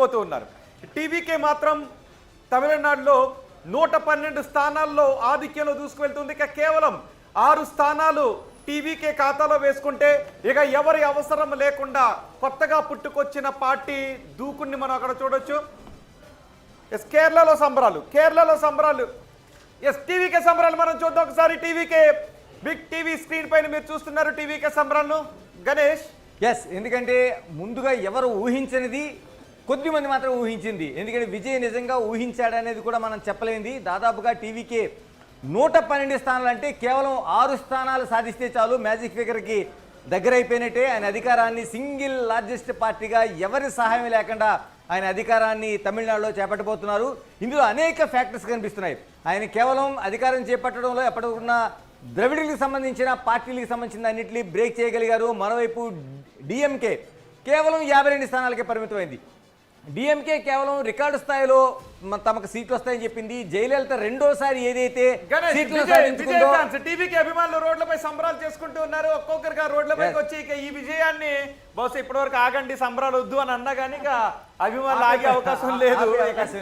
పోతూ ఉన్నారు. టీవీకే మాత్రం తమిళనాడులో 112 స్థానాల్లో ఆధిక్యంలో దూసుకువెళ్తుంది. ఇక కేవలం 6 స్థానాలు టీవీకే ఖాతాలో వేసుకుంటే ఇక ఎవరి అవసరం లేకుండా కొత్తగా పుట్టుకొచ్చిన పార్టీ దూకుని మనం అక్కడ చూడొచ్చు. కేరళలో సంబరాలు టీవీకే సంబరాలు మనం చూద్దాం ఒకసారి. టీవీకే బిగ్ టీవీ స్క్రీన్ పైన మీరు చూస్తున్నారు టీవీకే సంబరాలను. గణేష్, ఎందుకంటే ముందుగా ఎవరు ఊహించనిది కొద్దిమంది మాత్రం ఊహించింది. ఎందుకంటే విజయ్ నిజంగా ఊహించాడనేది కూడా మనం చెప్పలేంది. దాదాపుగా టీవీకే 112 స్థానాలు అంటే కేవలం 6 స్థానాలు సాధిస్తే చాలు మ్యాజిక్ ఫిగర్కి దగ్గరైపోయినట్టే. ఆయన అధికారాన్ని సింగిల్ లార్జెస్ట్ పార్టీగా ఎవరి సహాయం లేకుండా ఆయన అధికారాన్ని తమిళనాడులో చేపట్టబోతున్నారు. ఇందులో అనేక ఫ్యాక్టర్స్ కనిపిస్తున్నాయి. ఆయన కేవలం అధికారం చేపట్టడంలో ఎప్పటికున్న ద్రవిడులకు సంబంధించిన పార్టీలకు సంబంధించిన అన్నింటినీ బ్రేక్ చేయగలిగారు. మరోవైపు డిఎంకే కేవలం 52 స్థానాలకే పరిమితమైంది. డిఎంకే కేవలం రికార్డు స్థాయిలో తమకు సీట్లు వస్తాయని చెప్పింది. జయలలిత రెండోసారి ఏదైతే టీవీకి అభిమానులు రోడ్లపై సంబరాలు చేసుకుంటూ ఉన్నారు. ఒక్కొక్కరిగా రోడ్లపైకి వచ్చి ఇక ఈ విజయాన్ని బహుశా ఇప్పటివరకు ఆగండి సంబరాలు వద్దు అని అన్నా కానీ ఇక అభిమానులు ఆగే అవకాశం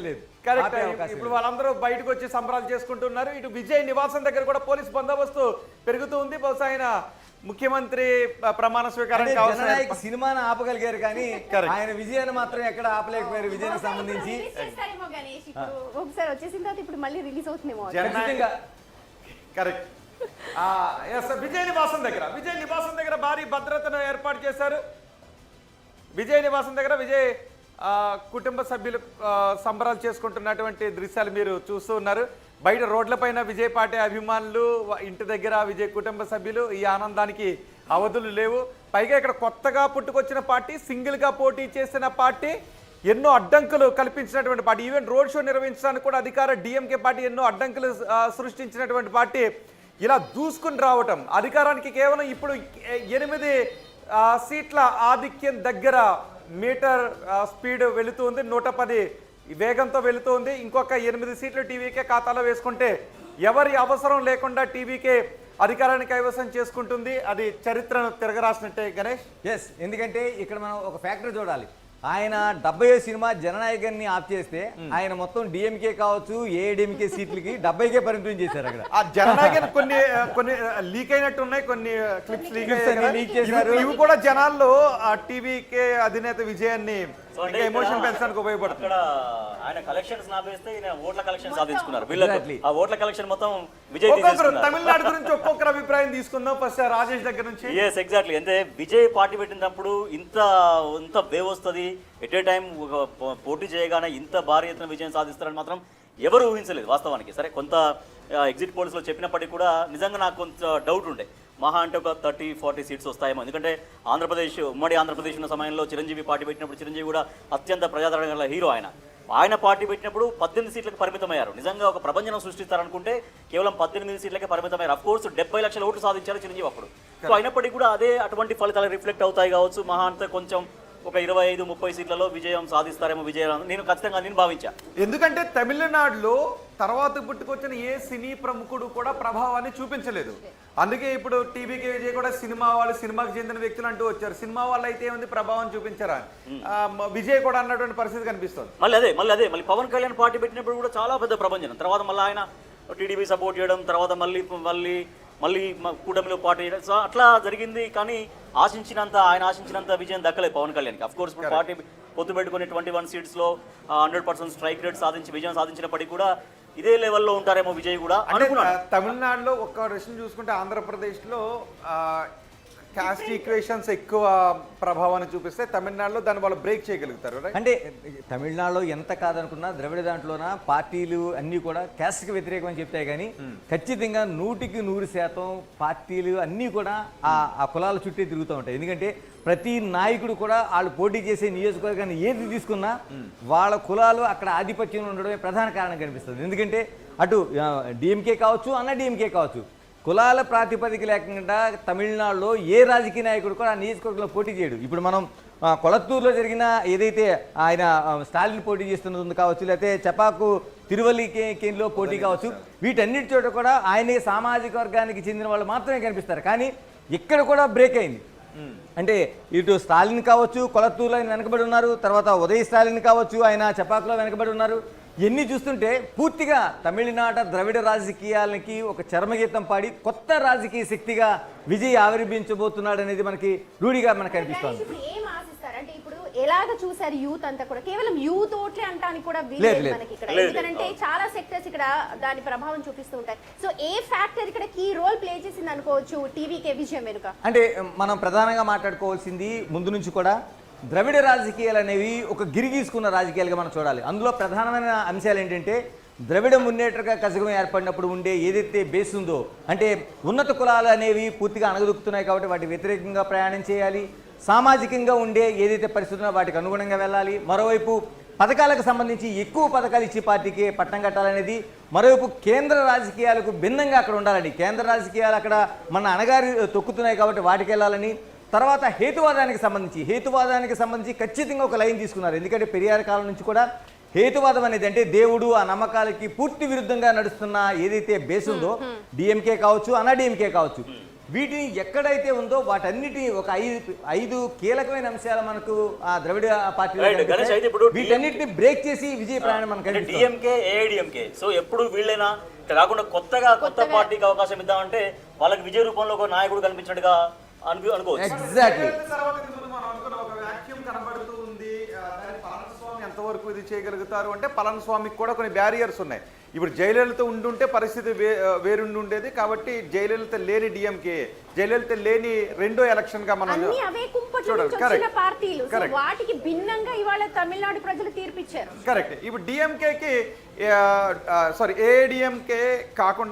లేదు. కరెక్ట్. ఇప్పుడు వాళ్ళందరూ బయటకు వచ్చి సంబరాలు చేసుకుంటున్నారు. ఇటు విజయ్ నివాసం దగ్గర కూడా పోలీస్ బందోబస్తు పెరుగుతూ ఉంది. బహుశా ఆయన ముఖ్యమంత్రి ప్రమాణ స్వీకారం సినిమాను ఆపగలిగారు కానీ ఆయన విజయాన్ని మాత్రం ఎక్కడ ఆపలేకపోయారు. విజయానికి సంబంధించి కరెక్ట్. విజయ్ నివాసం దగ్గర భారీ భద్రతను ఏర్పాటు చేశారు. విజయ్ నివాసం దగ్గర విజయ్ కుటుంబ సభ్యులు సంబరాలు చేసుకుంటున్నటువంటి దృశ్యాలు మీరు చూస్తూ ఉన్నారు. బయట రోడ్లపైన విజయ్ పార్టీ అభిమానులు, ఇంటి దగ్గర విజయ్ కుటుంబ సభ్యులు, ఈ ఆనందానికి అవధులు లేవు. పైగా ఇక్కడ కొత్తగా పుట్టుకొచ్చిన పార్టీ, సింగిల్గా పోటీ చేసిన పార్టీ, ఎన్నో అడ్డంకులు కల్పించినటువంటి పార్టీ. ఈవెన్ రోడ్ షో నిర్వహించడానికి కూడా అధికార డిఎంకే పార్టీ ఎన్నో అడ్డంకులు సృష్టించినటువంటి పార్టీ ఇలా దూసుకుని రావటం, అధికారానికి కేవలం ఇప్పుడు 8 సీట్ల ఆధిక్యం దగ్గర మీటర్ స్పీడ్ వెళుతుంది, 110 వేగంతో వెళుతుంది. ఇంకొక 8 సీట్లు టీవీకే ఖాతాలో వేసుకుంటే ఎవరి అవసరం లేకుండా టీవీకే అధికారాన్ని కైవసం చేసుకుంటుంది. అది చరిత్రను తిరగరాసినట్టే గణేష్. ఎందుకంటే ఇక్కడ మనం ఒక ఫ్యాక్టర్ చూడాలి. ఆయన 70 సినిమా జననాయకుని ఆఫ్ చేస్తే ఆయన మొత్తం డిఎంకే కావచ్చు ఏఐడిఎంకే సీట్లకి 70కే పరిమితం చేశారు. అక్కడ ఆ జననాయకుని కొన్ని లీక్ అయినట్టు ఉన్నాయి, కొన్ని క్లిప్స్ లీక్ చేశారు. ఇవి కూడా జనాల్లో ఆ టీవీకే అధినేత విజయాన్ని ఎమోషన్ పెంచడానికి ఉపయోగపడుతుంది. ఆయన కలెక్షన్స్ నాపేస్తే ఈయన ఓట్ల కలెక్షన్ సాధించుకున్నారు. ఆ ఓట్ల కలెక్షన్ మొత్తం విజయ్ తమిళనాడు గురించి ఒక్కొక్కరు అభిప్రాయం తీసుకుందాం. ఫస్ట్ రాజేష్ దగ్గర నుంచి. ఎగ్జాక్ట్లీ. అంటే విజయ్ పార్టీ పెట్టినప్పుడు ఇంత వేవ్ వస్తుంది, ఎట్ ఏ టైం పోటీ చేయగానే ఇంత భారీ ఎత్తున విజయం సాధిస్తారని మాత్రం ఎవరు ఊహించలేదు వాస్తవానికి. సరే, కొంత ఎగ్జిట్ పోల్స్లో చెప్పినప్పటికీ కూడా నిజంగా నాకు కొంత డౌట్ ఉండే. మహా అంటే ఒక 30-40 సీట్స్ వస్తాయేమో. ఎందుకంటే ఉమ్మడి ఆంధ్రప్రదేశ్ ఉన్న సమయంలో చిరంజీవి పార్టీ పెట్టినప్పుడు చిరంజీవి కూడా అత్యంత ప్రజాదరణ గల హీరో. ఆయన పార్టీ పెట్టినప్పుడు 18 సీట్లకు పరిమితమయ్యారు. నిజంగా ఒక ప్రపంచం సృష్టిస్తారనుకుంటే కేవలం 18 సీట్లకే పరిమితమయ్యారు. అఫ్ కోర్స్ 70 లక్షల ఓట్లు సాధించారు చిరంజీవి అప్పుడు. సో అయినప్పటికీ కూడా అదే అటువంటి ఫలితాలు రిఫ్లెక్ట్ అవుతాయి కావచ్చు. మహా అంటే కొంచెం ఒక 25-30 సీట్లలో విజయం సాధిస్తారేమో విజయం నేను ఖచ్చితంగా భావించాను. ఎందుకంటే తమిళనాడులో తర్వాత పుట్టుకొచ్చిన ఏ సినీ ప్రముఖుడు కూడా ప్రభావాన్ని చూపించలేదు. అందుకే ఇప్పుడు టీవీకే విజయ్ కూడా సినిమాకి చెందిన వ్యక్తులు అంటూ వచ్చారు. సినిమా వాళ్ళు అయితే ఏముంది ప్రభావం చూపించారా, విజయ్ కూడా అన్నటువంటి పరిస్థితి కనిపిస్తుంది. మళ్ళీ పవన్ కళ్యాణ్ పార్టీ పెట్టినప్పుడు కూడా చాలా పెద్ద ప్రభంజనం. తర్వాత మళ్ళీ ఆయన టీడీపీ సపోర్ట్ చేయడం, తర్వాత మళ్ళీ కూటమిలో పార్టీ చేయడం, సో అట్లా జరిగింది. కానీ ఆయన ఆశించినంత విజయం దక్కలేదు పవన్ కళ్యాణ్కి. అఫ్ కోర్స్ ఇప్పుడు పార్టీ పొత్తు పెట్టుకుని 21 సీట్స్లో 100% స్ట్రైక్ రేట్ విజయం సాధించినప్పటికీ కూడా ఇదే లెవెల్లో ఉంటారేమో విజయ్ కూడా అనుకున్నాను. తమిళనాడులో ఒక్క విషయం చూసుకుంటే ఆంధ్రప్రదేశ్లో కాస్ట్ ఈక్వేషన్స్ ఎక్కువ ప్రభావాన్ని చూపిస్తే తమిళనాడులో దాన్ని వాళ్ళు బ్రేక్ చేయగలుగుతారు. అంటే తమిళనాడులో ఎంత కాదనుకున్నా ద్రవిడ దాంట్లోన పార్టీలు అన్నీ కూడా క్యాస్ట్కి వ్యతిరేకం అని చెప్తాయి. కానీ ఖచ్చితంగా 100% పార్టీలు అన్నీ కూడా ఆ కులాల చుట్టే తిరుగుతూ ఉంటాయి. ఎందుకంటే ప్రతి నాయకుడు కూడా వాళ్ళు పోటీ చేసే నియోజకవర్గాన్ని ఏది తీసుకున్నా వాళ్ళ కులాలు అక్కడ ఆధిపత్యంలో ఉండడమే ప్రధాన కారణం కనిపిస్తుంది. ఎందుకంటే అటు డిఎంకే కావచ్చు, అన్న డిఎంకే కావచ్చు, కులాల ప్రాతిపదిక లేకుండా తమిళనాడులో ఏ రాజకీయ నాయకుడు కూడా ఆ నియోజకవర్గంలో పోటీ చేయడు. ఇప్పుడు మనం కొళత్తూరులో జరిగిన ఏదైతే ఆయన స్టాలిన్ పోటీ చేస్తున్నది కావచ్చు, లేకపోతే చపాకు తిరువల్లికేన్లో పోటీ కావచ్చు, వీటన్నిటి చోట కూడా ఆయనే సామాజిక వర్గానికి చెందిన వాళ్ళు మాత్రమే కనిపిస్తారు. కానీ ఇక్కడ కూడా బ్రేక్ అయింది. అంటే ఇటు స్టాలిన్ కావచ్చు, కొలత్తూరులో ఆయన వెనకబడి ఉన్నారు, తర్వాత ఉదయ్ స్టాలిన్ కావచ్చు, ఆయన చపాకులో వెనకబడి ఉన్నారు. ఇవన్నీ చూస్తుంటే పూర్తిగా తమిళనాట ద్రవిడ రాజకీయాలకి ఒక చర్మగీతం పాడి కొత్త రాజకీయ శక్తిగా విజయ్ ఆవిర్భించబోతున్నాడు అనేది మనకి రూఢిగా మనకు అనిపిస్తోంది. ఇప్పుడు ఏం ఆశిస్తారు అంటే ఇప్పుడు ఎలాగ చూసారు యూత్ అంతా కూడా కేవలం యూత్ ఓట్లే అంటానికి కూడా లేదు, వీలేదు లేదు. మనకి ఇక్కడ. ఎందుకంటే చాలా సెక్టర్స్ ఇక్కడ దాని ప్రభావం చూపిస్తూ ఉంటాయి. సో ఏ ఫ్యాక్టర్ ఇక్కడ కీ రోల్ ప్లే చేసింది అనుకోవచ్చు టీవీకే విజయం వెనుక? అంటే మనం ప్రధానంగా మాట్లాడుకోవాల్సింది ముందు నుంచి కూడా ద్రవిడ రాజకీయాలు అనేవి ఒక గిరిగీసుకున్న రాజకీయాలుగా మనం చూడాలి. అందులో ప్రధానమైన అంశాలు ఏంటంటే ద్రవిడ మున్నేటగా కజగం ఏర్పడినప్పుడు ఉండే ఏదైతే బేస్ ఉందో, అంటే ఉన్నత కులాలు అనేవి పూర్తిగా అణగదొక్కుతున్నాయి కాబట్టి వాటి వ్యతిరేకంగా ప్రయాణం చేయాలి, సామాజికంగా ఉండే ఏదైతే పరిస్థితుల్లో వాటికి అనుగుణంగా వెళ్ళాలి, మరోవైపు పథకాలకు సంబంధించి ఎక్కువ పథకాలు ఇచ్చి పార్టీకి పట్టం కట్టాలనేది, మరోవైపు కేంద్ర రాజకీయాలకు భిన్నంగా అక్కడ ఉండాలని, కేంద్ర రాజకీయాలు అక్కడ మన అణగారి తొక్కుతున్నాయి కాబట్టి వాటికి వెళ్ళాలని, తర్వాత హేతువాదానికి సంబంధించి ఖచ్చితంగా ఒక లైన్ తీసుకున్నారు. ఎందుకంటే పెరియార్ కాలం నుంచి కూడా హేతువాదం అనేది అంటే దేవుడు ఆ నమ్మకాలకి పూర్తి విరుద్ధంగా నడుస్తున్న ఏదైతే బేస్ ఉందో, డిఎంకే కావచ్చు, అన్నా డిఎంకే కావచ్చు, వీటిని ఎక్కడైతే ఉందో వాటన్నిటి ఒక ఐదు కీలకమైన అంశాలు మనకు ఆ ద్రవిడ పార్టీ వీటన్నిటిని బ్రేక్ చేసి విజయ ప్రయాణం మనకు డిఎంకే ఏఐడిఎంకే. సో ఎప్పుడు వీళ్ళైనా కాకుండా కొత్త పార్టీకి అవకాశం ఇద్దామంటే వాళ్ళకి విజయ రూపంలో ఒక నాయకుడు కనిపించినట్టుగా అనుకోవచ్చు. ఎగ్జాక్ట్లీ. తర్వాత ఇందులో మనం అనుకున్న ఒక వాక్యూమ్ కనబడుతూ ఉంది. దాన్ని పళనిస్వామి ఎంతవరకు ఇది చేయగలుగుతారు అంటే పళనిస్వామికి కూడా కొన్ని బ్యారియర్స్ ఉన్నాయి. ఇప్పుడు జయలలిత ఉండుంటే పరిస్థితి వేరుండి ఉండేది. కాబట్టి జయలలిత లేని డిఎంకే, జయలలిత లేని రెండో ఎలక్షన్ గా మనం అన్ని అవే కుంపట్లు నుంచి వచ్చిన పార్టీలు. సో వాటికి భిన్నంగా ఇవాళ తమిళనాడు ప్రజలు తీర్పిచ్చారు. కరెక్ట్. ఇప్పుడు డిఎంకేకి ఏఐడిఎంకే కాకుండా